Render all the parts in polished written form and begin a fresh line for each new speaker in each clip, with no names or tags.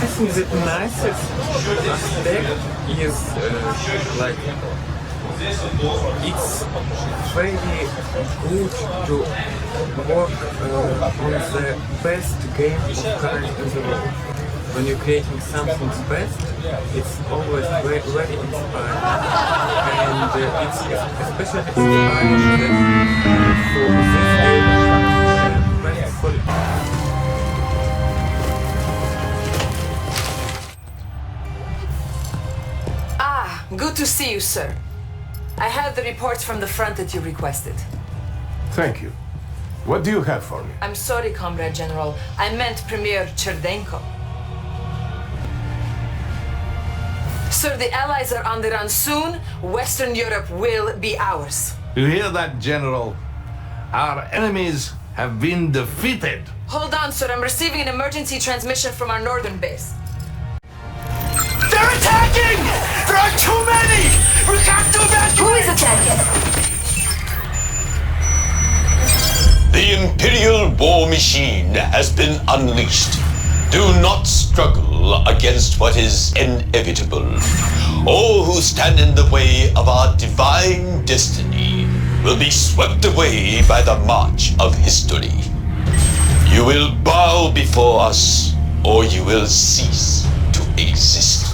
I think the nicest aspect is like it's very good to work on the best game of current in the world. When you're creating something best, it's always very, very inspiring. And it's especially inspiring that for this game, best for
Good to see you, sir. I have the reports from the front that you requested.
Thank you. What do you have for me?
I'm sorry, Comrade General. I meant Premier Cherdenko. Sir, the Allies are on the run soon. Western Europe will be ours.
You hear that, General? Our enemies have been defeated.
Hold on, sir. I'm receiving an emergency transmission from our northern base.
They're attacking! There are too many! We have to evacuate!
Who is attacking?
The Imperial war machine has been unleashed. Do not struggle against what is inevitable. All who stand in the way of our divine destiny will be swept away by the march of history. You will bow before us, or you will cease to exist.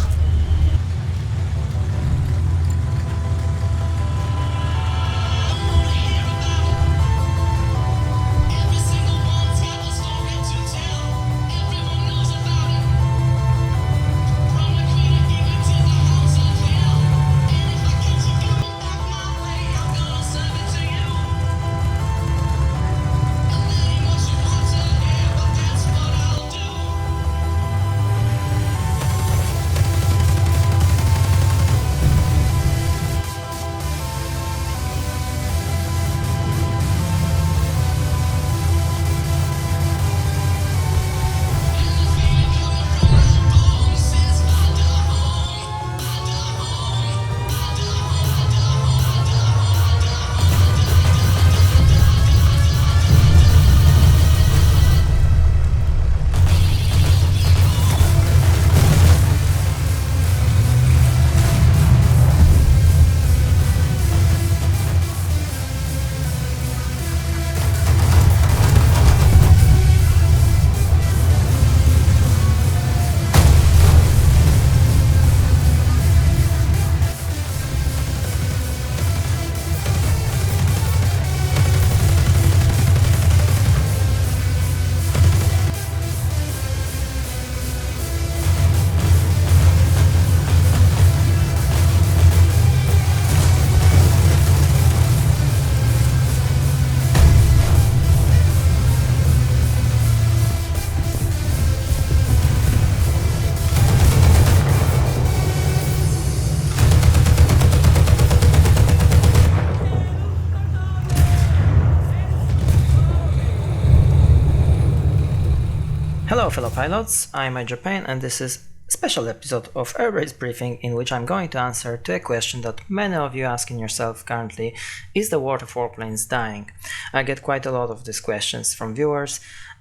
Hello fellow pilots, I'm Major Payne and this is a special episode of Airbase Briefing in which I'm going to answer to a question that many of you asking yourself currently: is the World of Warplanes dying? I get quite a lot of these questions from viewers,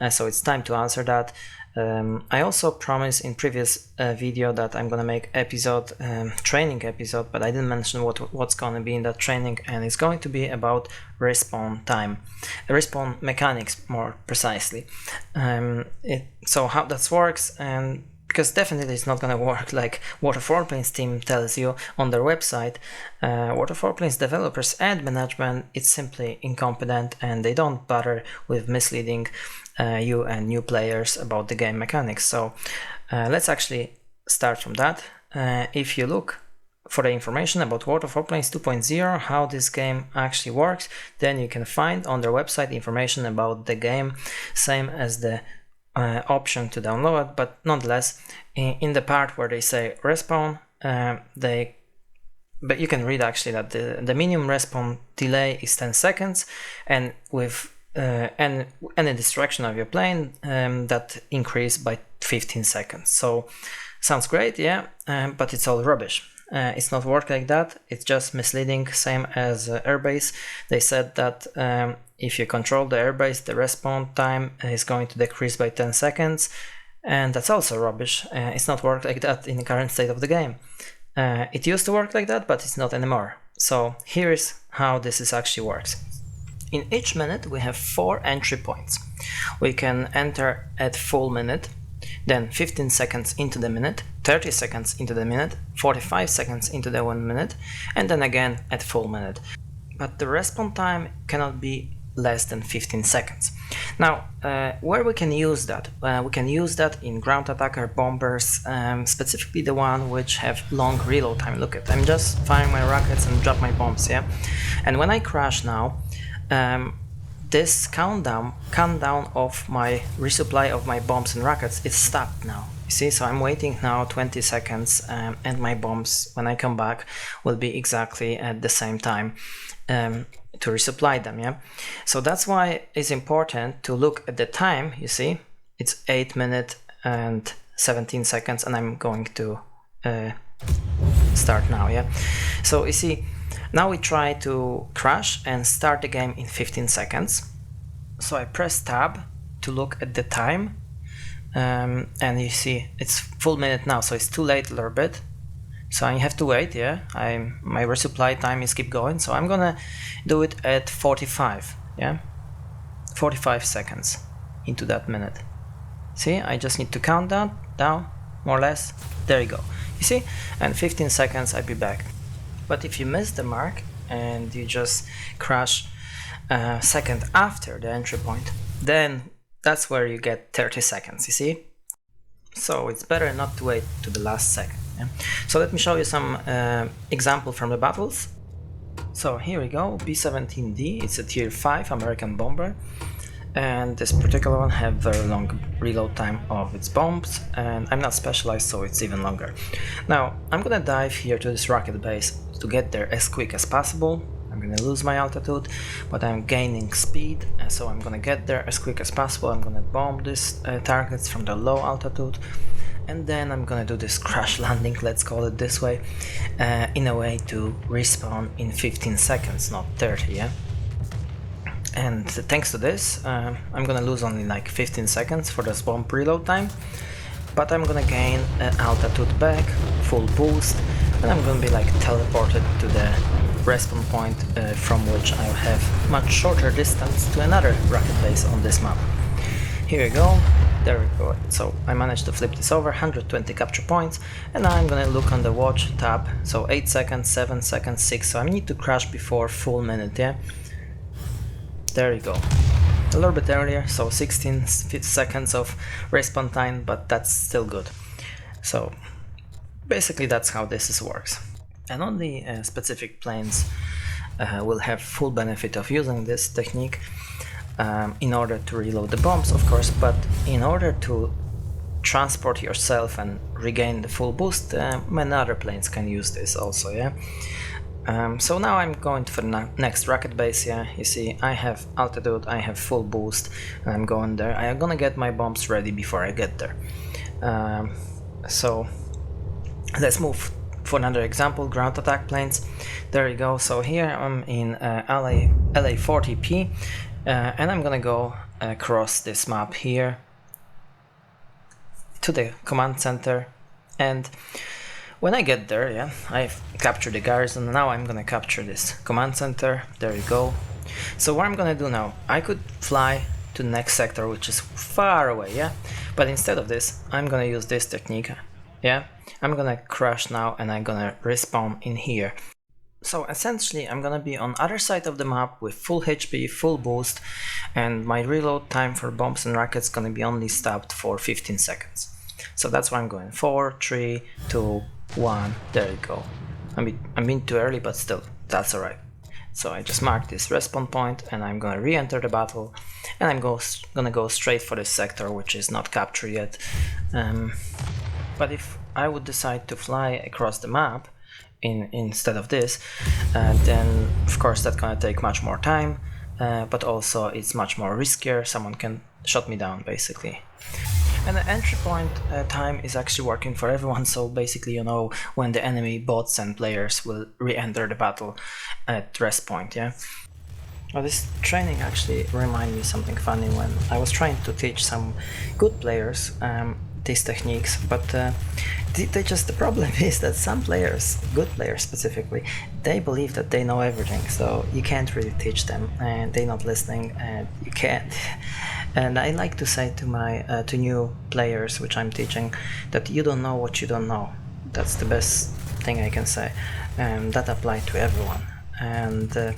so it's time to answer that. I also promised in previous video that I'm gonna make episode, training episode, but I didn't mention what's gonna be in that training, and it's going to be about respawn time, respawn mechanics more precisely. So how that works, and because definitely it's not gonna work like World of Warplanes team tells you on their website. World of Warplanes developers and management, it's simply incompetent and they don't bother with misleading you and new players about the game mechanics. So let's actually start from that. If you look for the information about World of Warplanes 2.0, how this game actually works, then you can find on their website information about the game, same as the option to download, but nonetheless, in the part where they say respawn, but you can read actually that the minimum respawn delay is 10 seconds, and with any distraction of your plane, that increase by 15 seconds. So sounds great, yeah, but it's all rubbish. It's not work like that. It's just misleading, same as Airbase. They said that if you control the airbase, the respawn time is going to decrease by 10 seconds. And that's also rubbish. It's not work like that in the current state of the game. It used to work like that, but it's not anymore. So here is how this actually works. In each minute we have 4 entry points. We can enter at full minute, then 15 seconds into the minute, 30 seconds into the minute, 45 seconds into the 1 minute, and then again at full minute. But the respawn time cannot be less than 15 seconds. Now, where we can use that? We can use that in ground attacker bombers, specifically the one which have long reload time. Look at, I'm just firing my rockets and drop my bombs, yeah? And when I crash now, this countdown of my resupply of my bombs and rockets is stopped now. You see, so I'm waiting now 20 seconds and my bombs, when I come back, will be exactly at the same time to resupply them, yeah? So that's why it's important to look at the time. You see, it's 8 minutes and 17 seconds, and I'm going to start now, yeah? So you see, now we try to crash and start the game in 15 seconds. So I press tab to look at the time, and you see it's full minute now, so it's too late a little bit. So I have to wait, yeah? My resupply time is keep going, so I'm gonna do it at 45, yeah? 45 seconds into that minute. See, I just need to count down, more or less. There you go. You see? And 15 seconds I'll be back. But if you miss the mark and you just crash a second after the entry point, then that's where you get 30 seconds, you see? So it's better not to wait to the last second. Yeah? So let me show you some example from the battles. So here we go, B-17D, it's a tier 5 American bomber. And this particular one have very long reload time of its bombs, and I'm not specialized, so it's even longer. Now I'm gonna dive here to this rocket base to get there as quick as possible. I'm gonna lose my altitude, but I'm gaining speed, so I'm gonna get there as quick as possible. I'm gonna bomb these targets from the low altitude, and then I'm gonna do this crash landing, let's call it this way, in a way to respawn in 15 seconds, not 30, yeah? And thanks to this, I'm gonna lose only like 15 seconds for this bomb reload time, but I'm gonna gain altitude back, full boost, and I'm gonna be like teleported to the respawn point from which I have much shorter distance to another rocket base on this map. Here we go, there we go. So I managed to flip this over, 120 capture points, and now I'm gonna look on the watch tab. So 8 seconds, 7 seconds, 6, so I need to crash before full minute, yeah? There you go. A little bit earlier, so 16 seconds of respawn time, but that's still good. So basically that's how this works. And only specific planes will have full benefit of using this technique in order to reload the bombs, of course, but in order to transport yourself and regain the full boost, many other planes can use this also, yeah? So now I'm going for the next rocket base, yeah, you see I have altitude, I have full boost, and I'm going there. I'm gonna get my bombs ready before I get there. So let's move for another example, ground attack planes. There you go, so here I'm in LA-40P, and I'm gonna go across this map here to the command center, and when I get there, yeah, I've captured the garrison. Now I'm gonna capture this command center. There you go. So what I'm gonna do now, I could fly to the next sector, which is far away, yeah? But instead of this, I'm gonna use this technique, yeah? I'm gonna crash now and I'm gonna respawn in here. So essentially, I'm gonna be on other side of the map with full HP, full boost, and my reload time for bombs and rockets gonna be only stopped for 15 seconds. So that's why I'm going 4, 3, 2, 1, there you go. I'm being too early, but still, that's alright. So I just marked this respawn point and I'm gonna re-enter the battle, and I'm gonna go straight for this sector, which is not captured yet. But if I would decide to fly across the map instead of this, then of course that's gonna take much more time, but also it's much more riskier. Someone can shot me down basically. And the entry point time is actually working for everyone, so basically you know when the enemy bots and players will re-enter the battle at rest point, yeah? Well, this training actually reminded me something funny when I was trying to teach some good players these techniques, but the problem is that some players, good players specifically, they believe that they know everything, so you can't really teach them, and they're not listening, and you can't. And I like to say to my to new players which I'm teaching that you don't know what you don't know. That's the best thing I can say, and that applies to everyone. And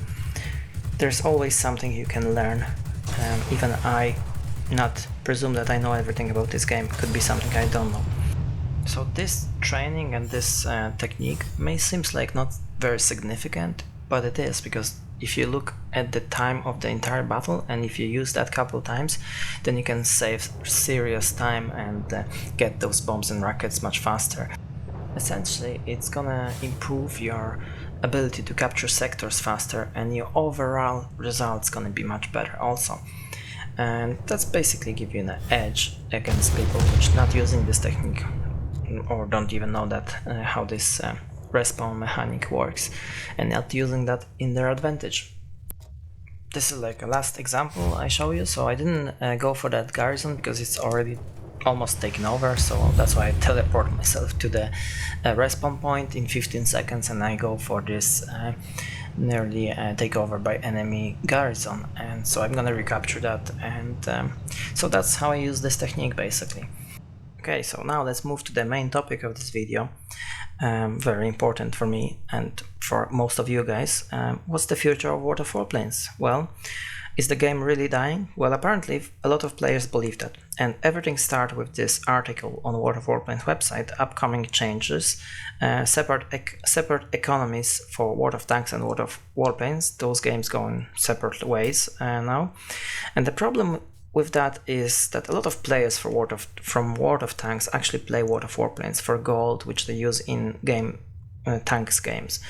there's always something you can learn. Even I not presume that I know everything about this game. Could be something I don't know. So this training and this technique may seem like not very significant, but it is, because if you look at the time of the entire battle and if you use that couple times, then you can save serious time and get those bombs and rockets much faster. Essentially, it's gonna improve your ability to capture sectors faster, and your overall results gonna be much better also. And that's basically give you an edge against people which not using this technique or don't even know that how this respawn mechanic works, and not using that in their advantage. This is like a last example I show you, so I didn't go for that garrison because it's already almost taken over, so that's why I teleport myself to the respawn point in 15 seconds and I go for this nearly takeover by enemy garrison, and so I'm gonna recapture that, and so that's how I use this technique basically. Okay, so now let's move to the main topic of this video. Very important for me and for most of you guys. What's the future of World of Warplanes? Well, is the game really dying? Well, apparently a lot of players believe that, and everything started with this article on World of Warplanes website, upcoming changes, separate economies for World of Tanks and World of Warplanes. Those games go in separate ways now, and the problem with that is that a lot of players from World of Tanks actually play World of Warplanes for gold, which they use in game tanks games,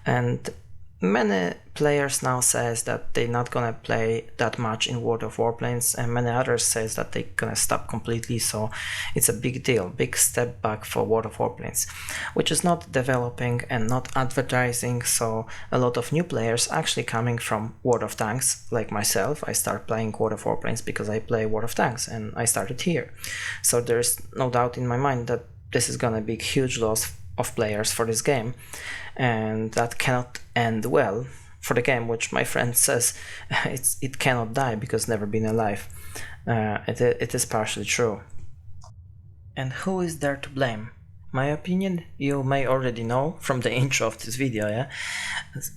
and many players now says that they're not gonna play that much in World of Warplanes, and many others says that they're gonna stop completely. So it's a big deal, big step back for World of Warplanes, which is not developing and not advertising. So a lot of new players actually coming from World of Tanks, like myself. I start playing World of Warplanes because I play World of Tanks and I started here. So there's no doubt in my mind that this is gonna be a huge loss of players for this game, and that cannot end well for the game, which my friend says it cannot die because never been alive. It is partially true. And who is there to blame? My opinion you may already know from the intro of this video, yeah?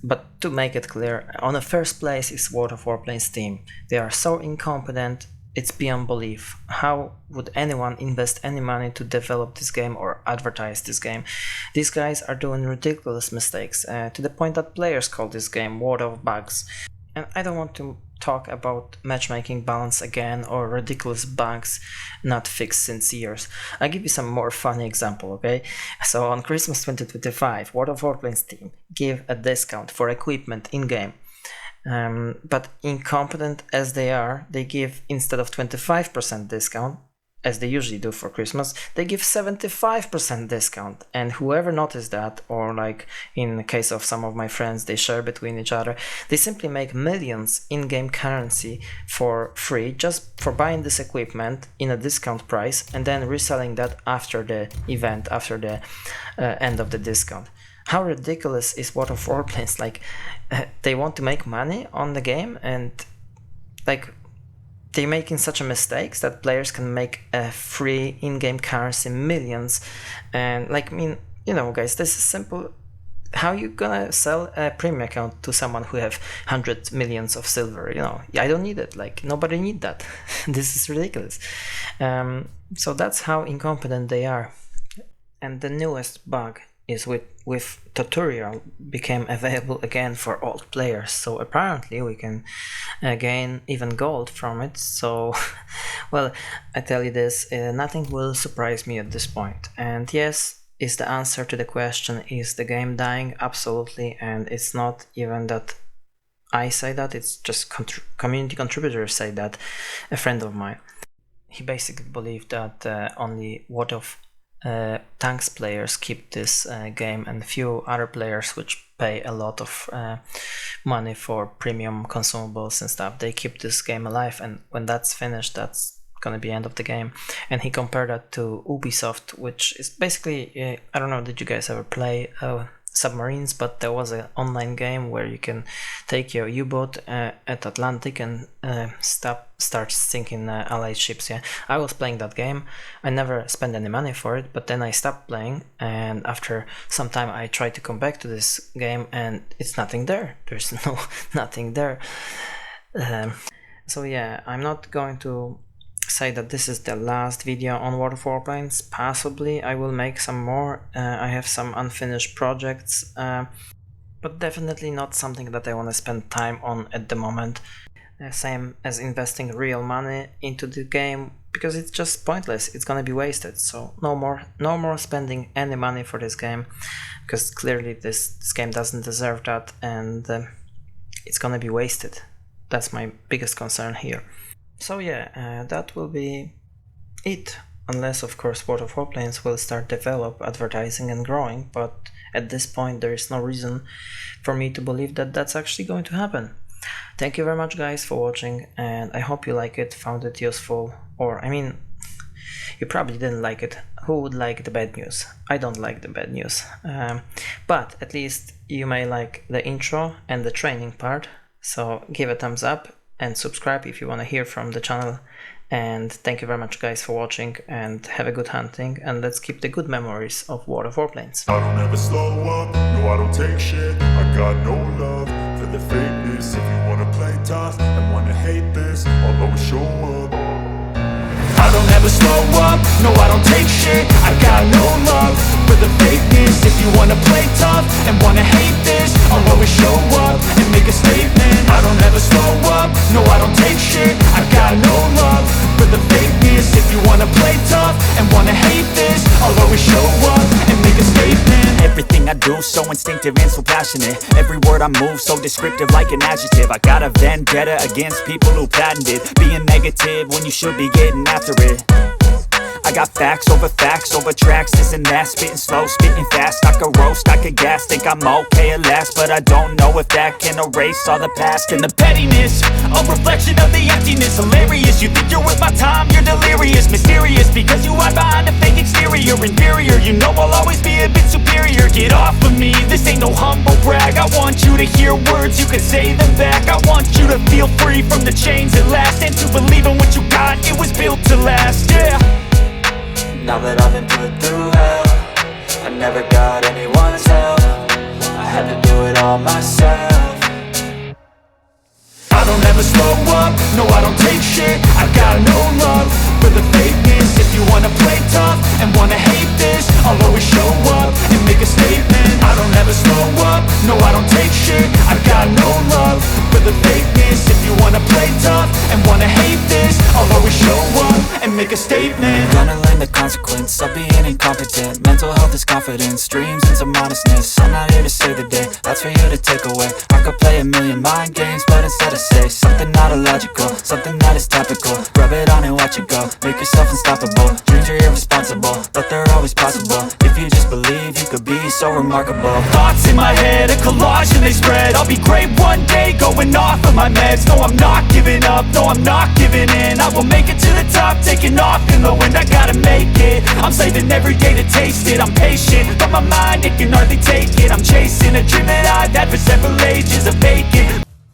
But to make it clear, on the first place is World of Warplanes team. They are so incompetent, it's beyond belief. How would anyone invest any money to develop this game or advertise this game? These guys are doing ridiculous mistakes, to the point that players call this game World of Bugs. And I don't want to talk about matchmaking balance again or ridiculous bugs not fixed since years. I'll give you some more funny example, okay? So on Christmas 2025, World of Warplanes team give a discount for equipment in-game. But incompetent as they are, they give, instead of 25% discount, as they usually do for Christmas, they give 75% discount. And whoever noticed that, or like in the case of some of my friends, they share between each other, they simply make millions in-game currency for free just for buying this equipment in a discount price and then reselling that after the event, after the end of the discount. How ridiculous is World of Warplanes? Like, they want to make money on the game, and like they're making such a mistakes that players can make a free in-game currency millions. And like, I mean, you know, guys, this is simple. How you gonna sell a premium account to someone who have 100 millions of silver? You know, I don't need it. Like, nobody need that. This is ridiculous. So that's how incompetent they are. And the newest bug is with tutorial became available again for old players, so apparently we can gain even gold from it. So well, I tell you this, nothing will surprise me at this point. And yes, is the answer to the question, is the game dying? Absolutely. And it's not even that I say that, it's just community contributors say that. A friend of mine, he basically believed that only World of Tanks players keep this game, and few other players which pay a lot of money for premium consumables and stuff, they keep this game alive. And when that's finished, that's gonna be end of the game, and he compared that to Ubisoft, which is basically, I don't know, did you guys ever play submarines, but there was an online game where you can take your U-boat at Atlantic and start sinking allied ships. Yeah, I was playing that game. I never spent any money for it, but then I stopped playing, and after some time I tried to come back to this game and it's nothing there. There's nothing there. So yeah, I'm not going to say that this is the last video on World of Warplanes. Possibly I will make some more. I have some unfinished projects, but definitely not something that I want to spend time on at the moment. Same as investing real money into the game, because it's just pointless. It's gonna be wasted. So no more spending any money for this game, because clearly this game doesn't deserve that, and it's gonna be wasted. That's my biggest concern here. So yeah, that will be it, unless of course World of Warplanes will start develop, advertising and growing, but at this point there is no reason for me to believe that that's actually going to happen. Thank you very much guys for watching, and I hope you like it, found it useful, or I mean, you probably didn't like it. Who would like the bad news? I don't like the bad news, but at least you may like the intro and the training part, so give a thumbs up and subscribe if you want to hear from the channel. And thank you very much guys for watching, and have a good hunting, and let's keep the good memories of World of Warplanes.
I don't ever slow up, no I don't take shit. I got no love for the fakeness. If you wanna play tough and wanna hate this, I'll always show up. I don't ever slow up, no I don't take shit. I got no love for the fakeness. If you wanna play tough and wanna hate this, I'll always show up and make a statement. I don't ever slow up, no I don't take shit. I got no love for the fakeness. If you wanna play tough and wanna hate this, I'll always show up and make a statement.
Everything I do so instinctive and so passionate. Every word I move so descriptive like an adjective. I got a vendetta against people who patented being negative when you should be getting after it. I got facts over tracks, this and that. Spitting slow, spitting fast, I could roast, I could gas. Think I'm okay at last, but I don't know if that can erase all the past. And the pettiness, a reflection of the emptiness. Hilarious, you think you're with my time, you're delirious. Mysterious, because you hide behind a fake exterior. Inferior, you know I'll always be a bit superior. Get off of me, this ain't no humble brag. I want you to hear words, you can say them back. I want you to feel free from the chains at last, and to believe in what you got, it was built to last, yeah. Now that I've been put through hell, I never got anyone's help. I had to do it all myself.
I don't ever slow up, no I don't take shit. I got no love for the fakeness. If you wanna play tough and wanna hate this, I'll always show up and make a statement. I don't ever slow up, no I don't take shit. I got no love for the fakeness. If you wanna play tough and wanna hate this, I'll always show up and make a statement.
Gonna learn the consequence of being incompetent. Mental health is confidence, dreams and some honestness. I'm not here to save the day, that's for you to take away. I could play a million mind games, but instead I say something not illogical, something that is topical. Rub it on and watch it go, make yourself unstoppable. Dreams are irresponsible, but they're always possible. If you just believe, you could be so remarkable.
Thoughts in my head, a collage and they spread. I'll be great one day, going off of my meds. No I'm not giving up, no I'm not giving in. I will make it to the top, taking off in the wind. I gotta make it, I'm saving every day to taste it. I'm patient, but my mind, it can hardly take it. I'm chasing a dream that I've had for several ages of vacant.